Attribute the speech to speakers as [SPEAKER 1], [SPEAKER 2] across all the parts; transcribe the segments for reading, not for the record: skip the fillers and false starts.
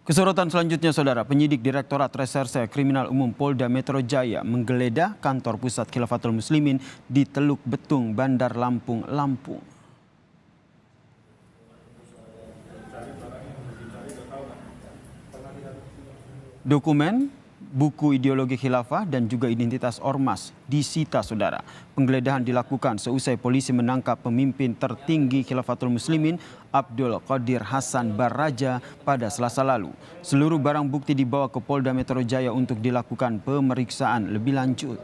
[SPEAKER 1] Kesorotan selanjutnya, Saudara, penyidik Direktorat Reserse Kriminal Umum Polda Metro Jaya menggeledah kantor pusat Khilafatul Muslimin di Teluk Betung, Bandar Lampung, Lampung. Dokumen, buku ideologi khilafah dan juga identitas ormas disita, Saudara. Penggeledahan dilakukan seusai polisi menangkap pemimpin tertinggi Khilafatul Muslimin Abdul Qadir Hasan Baraja pada Selasa lalu. Seluruh barang bukti dibawa ke Polda Metro Jaya untuk dilakukan pemeriksaan lebih lanjut.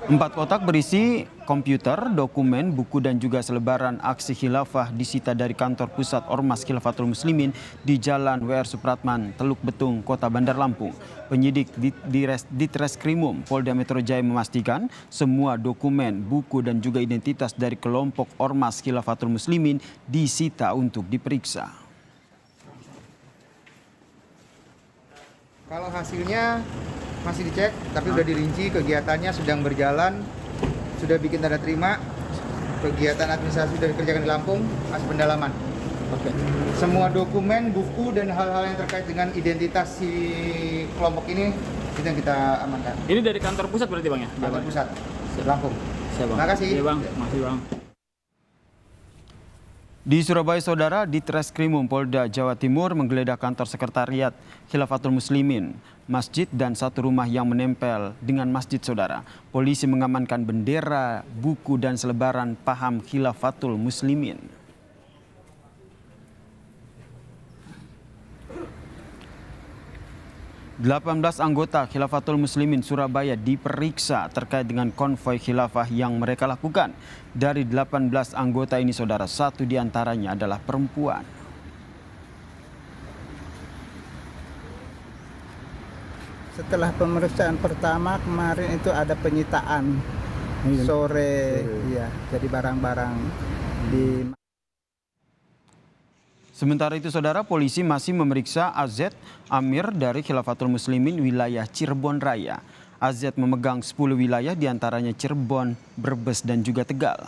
[SPEAKER 1] Empat kotak berisi komputer, dokumen, buku dan juga selebaran aksi khilafah disita dari kantor pusat Ormas Khilafatul Muslimin di Jalan WR Supratman, Teluk Betung, Kota Bandar Lampung. Penyidik di Treskrimum Polda Metro Jaya memastikan semua dokumen, buku dan juga identitas dari kelompok Ormas Khilafatul Muslimin disita untuk diperiksa.
[SPEAKER 2] Kalau hasilnya masih dicek, tapi sudah dirinci, kegiatannya sedang berjalan, sudah bikin tanda terima, kegiatan administrasi sudah dikerjakan di Lampung, masih pendalaman. Oke. Semua dokumen, buku dan hal-hal yang terkait dengan identitas si kelompok ini itu yang kita amankan.
[SPEAKER 3] Ini dari kantor pusat berarti Bang ya?
[SPEAKER 2] Kantor pusat, Lampung.
[SPEAKER 3] Terima
[SPEAKER 2] kasih.
[SPEAKER 3] Iya Bang, makasih Bang.
[SPEAKER 1] Di Surabaya, Saudara, di Treskrimum Polda Jawa Timur menggeledah kantor sekretariat Khilafatul Muslimin, masjid dan satu rumah yang menempel dengan masjid, Saudara. Polisi mengamankan bendera, buku dan selebaran paham Khilafatul Muslimin. Delapan belas anggota Khilafatul Muslimin Surabaya diperiksa terkait dengan konvoi khilafah yang mereka lakukan. Dari 18 anggota ini, Saudara, satu diantaranya adalah perempuan.
[SPEAKER 4] Setelah pemeriksaan pertama kemarin itu ada penyitaan sore. Ya, jadi barang-barang di.
[SPEAKER 1] Sementara itu, Saudara, polisi masih memeriksa AZ Amir dari Khilafatul Muslimin wilayah Cirebon Raya. AZ memegang 10 wilayah diantaranya Cirebon, Brebes dan juga Tegal.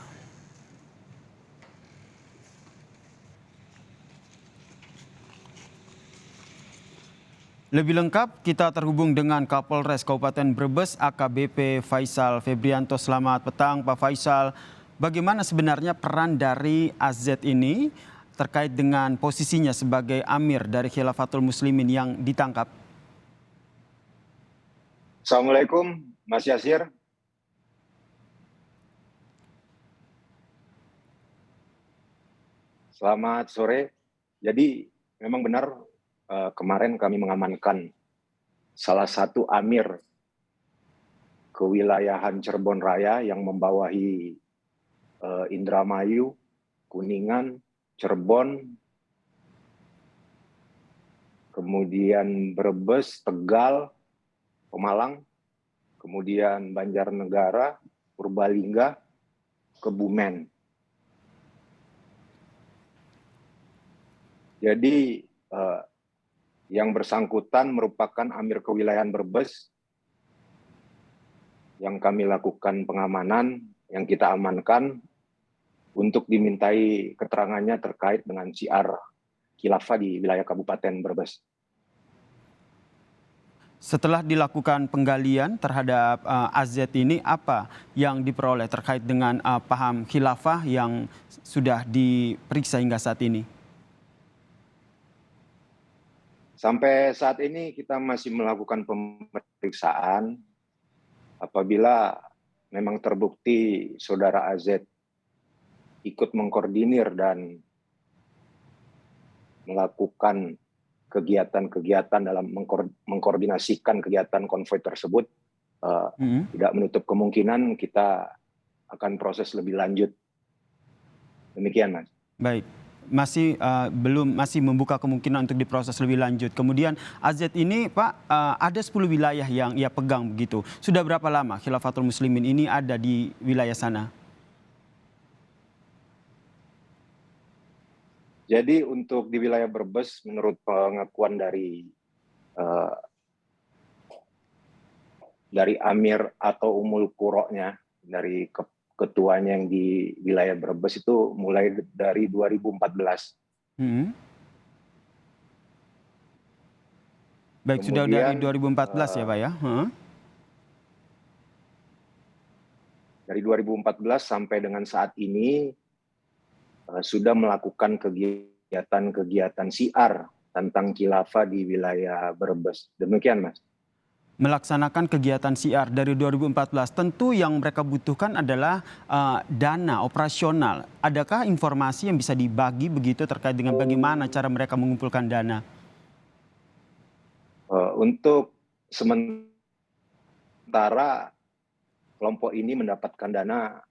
[SPEAKER 1] Lebih lengkap kita terhubung dengan Kapolres Kabupaten Brebes AKBP Faisal Febrianto. Selamat petang Pak Faisal. Bagaimana sebenarnya peran dari AZ ini terkait dengan posisinya sebagai Amir dari Khilafatul Muslimin yang ditangkap?
[SPEAKER 5] Assalamualaikum Mas Yasir. Selamat sore. Jadi memang benar kemarin kami mengamankan salah satu Amir kewilayahan Cirebon Raya yang membawahi Indramayu, Kuningan, Cirebon, kemudian Brebes, Tegal, Pemalang, kemudian Banjarnegara, Purbalingga, Kebumen. Jadi yang bersangkutan merupakan Amir kewilayahan Brebes yang kami lakukan pengamanan, yang kita amankan untuk dimintai keterangannya terkait dengan syiar khilafah di wilayah Kabupaten Brebes.
[SPEAKER 1] Setelah dilakukan penggalian terhadap AZ ini, apa yang diperoleh terkait dengan paham khilafah yang sudah diperiksa hingga saat ini?
[SPEAKER 5] Sampai saat ini kita masih melakukan pemeriksaan. Apabila memang terbukti saudara AZ ikut mengkoordinir dan melakukan kegiatan-kegiatan dalam mengkoordinasikan kegiatan konvoi tersebut, tidak menutup kemungkinan kita akan proses lebih lanjut. Demikian, Mas.
[SPEAKER 1] Baik, masih membuka kemungkinan untuk diproses lebih lanjut. Kemudian AZ ini, Pak, ada 10 wilayah yang ia pegang begitu. Sudah berapa lama Khilafatul Muslimin ini ada di wilayah sana?
[SPEAKER 5] Jadi untuk di wilayah Brebes, menurut pengakuan dari Amir atau Umul Quro-nya, dari ketuanya yang di wilayah Brebes itu mulai dari 2014.
[SPEAKER 1] Hmm. Baik, sudah dari
[SPEAKER 5] Kemudian
[SPEAKER 1] 2014 ya Pak ya? Heeh.
[SPEAKER 5] Dari 2014 sampai dengan saat ini sudah melakukan kegiatan-kegiatan siar tentang khilafah di wilayah Brebes. Demikian, Mas.
[SPEAKER 1] Melaksanakan kegiatan siar dari 2014, tentu yang mereka butuhkan adalah dana operasional. Adakah informasi yang bisa dibagi begitu terkait dengan bagaimana cara mereka mengumpulkan dana?
[SPEAKER 5] Untuk sementara kelompok ini mendapatkan dana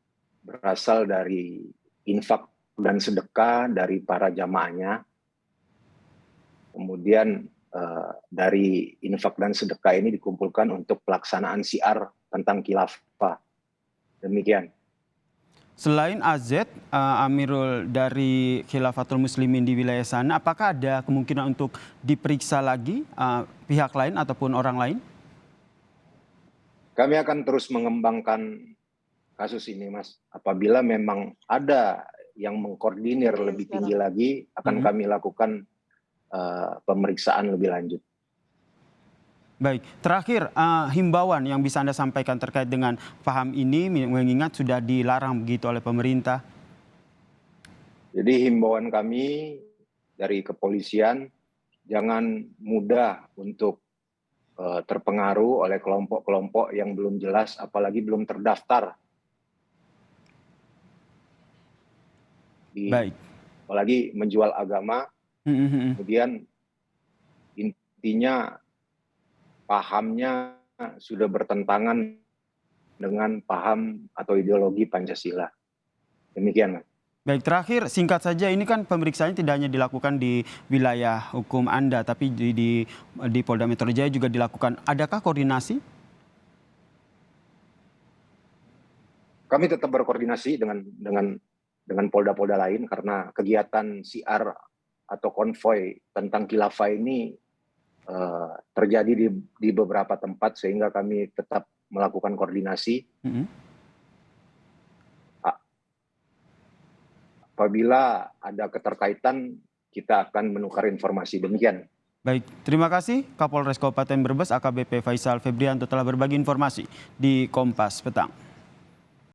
[SPEAKER 5] berasal dari infak dan sedekah dari para jamaahnya. Kemudian dari infak dan sedekah ini dikumpulkan untuk pelaksanaan siar tentang khilafah. Demikian.
[SPEAKER 1] Selain AZ, Amirul dari Khilafatul Muslimin di wilayah sana, apakah ada kemungkinan untuk diperiksa lagi pihak lain ataupun orang lain?
[SPEAKER 5] Kami akan terus mengembangkan kasus ini, Mas. Apabila memang ada yang mengkoordinir lebih tinggi lagi, akan kami lakukan pemeriksaan lebih lanjut.
[SPEAKER 1] Baik, terakhir himbauan yang bisa Anda sampaikan terkait dengan paham ini, mengingat sudah dilarang begitu oleh pemerintah.
[SPEAKER 5] Jadi himbauan kami dari kepolisian, jangan mudah untuk terpengaruh oleh kelompok-kelompok yang belum jelas, apalagi belum terdaftar.
[SPEAKER 1] Baik.
[SPEAKER 5] Apalagi menjual agama, kemudian intinya pahamnya sudah bertentangan dengan paham atau ideologi Pancasila. Demikian, Mas.
[SPEAKER 1] Baik, terakhir singkat saja, ini kan pemeriksaannya tidak hanya dilakukan di wilayah hukum Anda, tapi di Polda Metro Jaya juga dilakukan. Adakah koordinasi?
[SPEAKER 5] Kami tetap berkoordinasi dengan polda-polda lain karena kegiatan siar atau konvoy tentang khilafah ini terjadi di beberapa tempat, sehingga kami tetap melakukan koordinasi. Apabila ada keterkaitan, kita akan menukar informasi. Demikian.
[SPEAKER 1] Baik, terima kasih Kapolres Kabupaten Brebes AKBP Faisal Febrianto telah berbagi informasi di Kompas Petang.